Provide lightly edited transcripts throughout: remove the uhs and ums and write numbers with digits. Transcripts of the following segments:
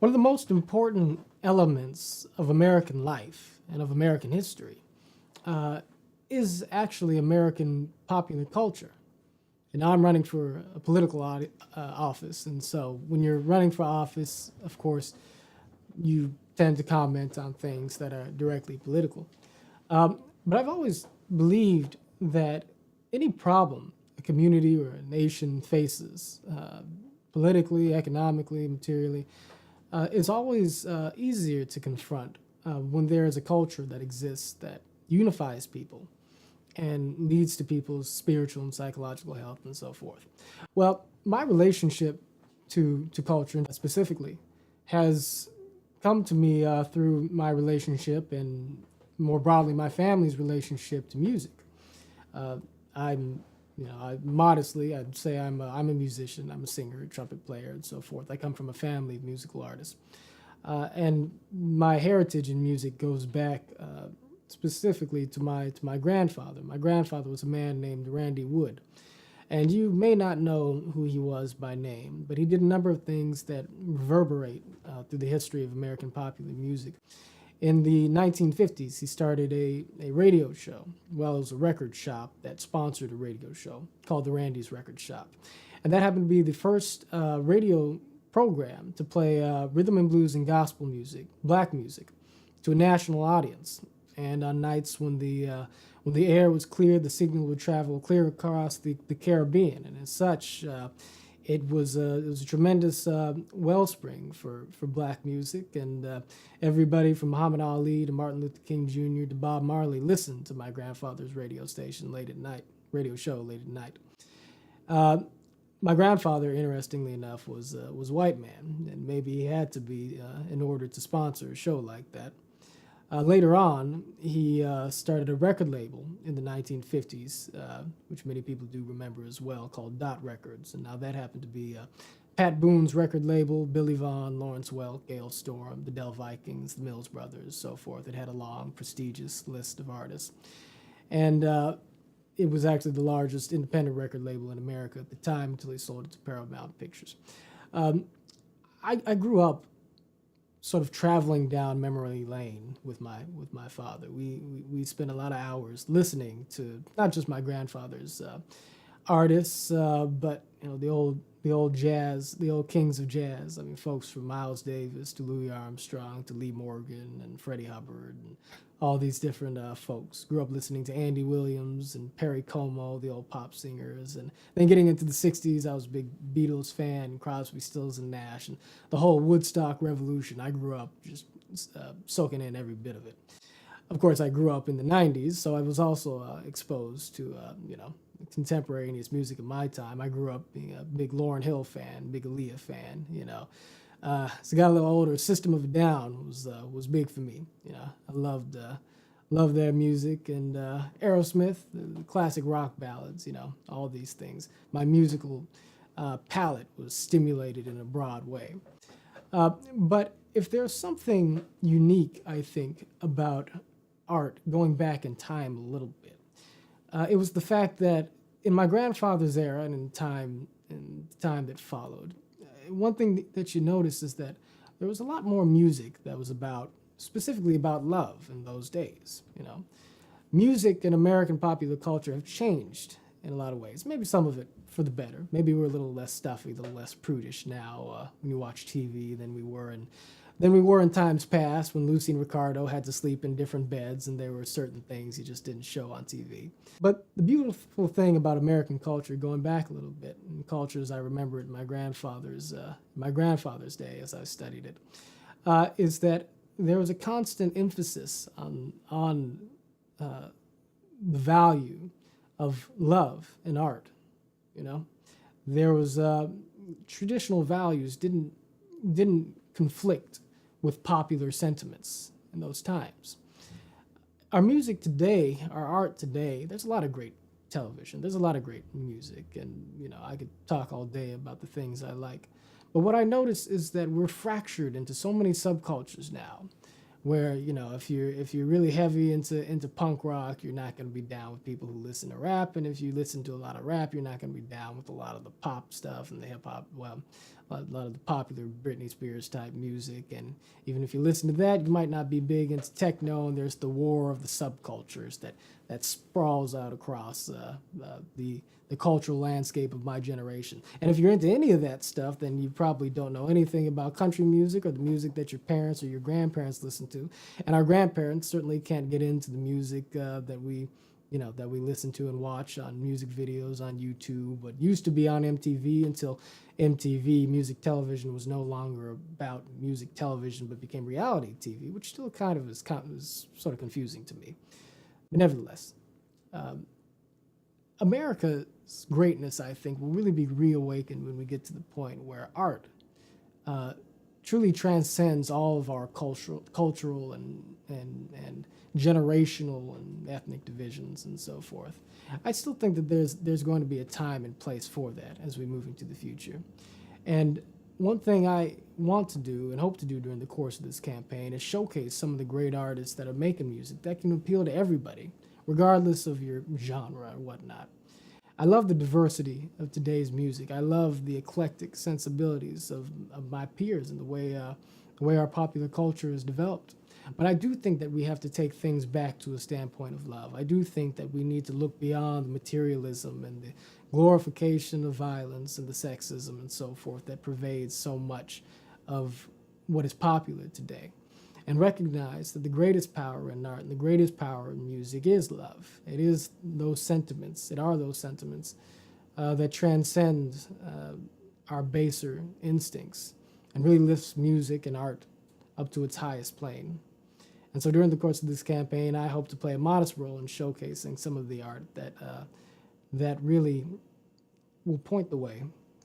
One of the most important elements of American life and of American history uh, is actually American popular culture. And now I'm running for a political office, and so when you're running for office, of course, you tend to comment on things that are directly political. But I've always believed that any problem a community or a nation faces, politically, economically, materially, it's always easier to confront when there is a culture that exists that unifies people and leads to people's spiritual and psychological health and so forth. Well, my relationship to culture specifically has come to me through my relationship and more broadly my family's relationship to music. Uh, I'm, modestly, I'd say I'm a musician, I'm a singer, trumpet player, and so forth. I come from a family of musical artists. And my heritage in music goes back specifically to my grandfather. My grandfather was a man named Randy Wood. And you may not know who he was by name, but he did a number of things that reverberate through the history of American popular music. In the 1950s, he started a radio show. Well, it was a record shop that sponsored a radio show called the Randy's Record Shop. And that happened to be the first radio program to play rhythm and blues and gospel music, black music, to a national audience. And on nights when the air was clear, the signal would travel clear across the Caribbean. And as such, it was a tremendous wellspring for black music, and everybody from Muhammad Ali to Martin Luther King Jr. to Bob Marley listened to my grandfather's radio station late at night, radio show late at night. Uh, my grandfather, interestingly enough, was a white man, and maybe he had to be in order to sponsor a show like that. Later on, he started a record label in the 1950s, which many people do remember as well, called Dot Records. And now that happened to be Pat Boone's record label, Billy Vaughn, Lawrence Welk, Gail Storm, the Dell Vikings, the Mills Brothers, so forth. It had a long, prestigious list of artists. And it was actually the largest independent record label in America at the time until he sold it to Paramount Pictures. Um, I grew up sort of traveling down memory lane with my father. We spent a lot of hours listening to not just my grandfather's artists, but the old jazz, the old kings of jazz. I mean, folks from Miles Davis to Louis Armstrong to Lee Morgan and Freddie Hubbard and all these different folks. Grew up listening to Andy Williams and Perry Como, the old pop singers. And then getting into the 60s, I was a big Beatles fan, Crosby, Stills, and Nash, and the whole Woodstock revolution. I grew up just soaking in every bit of it. Of course, I grew up in the 90s, so I was also exposed to, contemporaneous music of my time. I grew up being a big Lauryn Hill fan, big Aaliyah fan. As I got a little older, System of a Down was big for me. I loved their music, and Aerosmith, the classic rock ballads. All these things. My musical palette was stimulated in a broad way. But if there's something unique, I think, about art going back in time a little bit, it was the fact that in my grandfather's era and in the time that followed, one thing that you notice is that there was a lot more music that was specifically about love in those days. Music and American popular culture have changed in a lot of ways. Maybe some of it for the better. Maybe we're a little less stuffy, a little less prudish now when you watch TV than we were in times past when Lucy and Ricardo had to sleep in different beds and there were certain things you just didn't show on TV. But the beautiful thing about American culture, going back a little bit, and cultures I remember it in my grandfather's day as I studied it, is that there was a constant emphasis on the value of love in art. There was traditional values didn't conflict with popular sentiments in those times. Our music today, our art today, there's a lot of great television, there's a lot of great music, and I could talk all day about the things I like. But what I notice is that we're fractured into so many subcultures now, where if you're really heavy into punk rock, you're not going to be down with people who listen to rap, and if you listen to a lot of rap, you're not going to be down with a lot of the pop stuff and the hip hop. Well, a lot of the popular Britney Spears type music, and even if you listen to that, you might not be big into techno. And there's the war of the subcultures that sprawls out across the cultural landscape of my generation. And if you're into any of that stuff, then you probably don't know anything about country music or the music that your parents or your grandparents listened to. And our grandparents certainly can't get into the music that we listen to and watch on music videos on YouTube, what used to be on MTV until MTV Music Television was no longer about music television but became reality TV, which still kind of is sort of confusing to me. But nevertheless, America's greatness, I think, will really be reawakened when we get to the point where art truly transcends all of our cultural and generational and ethnic divisions and so forth. I still think that there's going to be a time and place for that as we move into the future. And one thing I want to do and hope to do during the course of this campaign is showcase some of the great artists that are making music that can appeal to everybody, regardless of your genre or whatnot. I love the diversity of today's music. I love the eclectic sensibilities of my peers and the way our popular culture is developed. But I do think that we have to take things back to a standpoint of love. I do think that we need to look beyond the materialism and the glorification of violence and the sexism and so forth that pervades so much of what is popular today, and recognize that the greatest power in art and the greatest power in music is love. It are those sentiments that transcend our baser instincts and really lifts music and art up to its highest plane. And so during the course of this campaign, I hope to play a modest role in showcasing some of the art that really will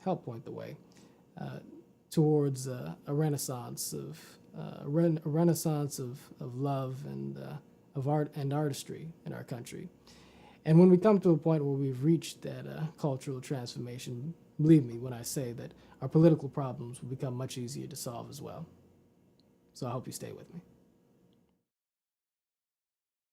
help point the way towards a renaissance of love and of art and artistry in our country. And when we come to a point where we've reached that cultural transformation, believe me when I say that our political problems will become much easier to solve as well. So I hope you stay with me.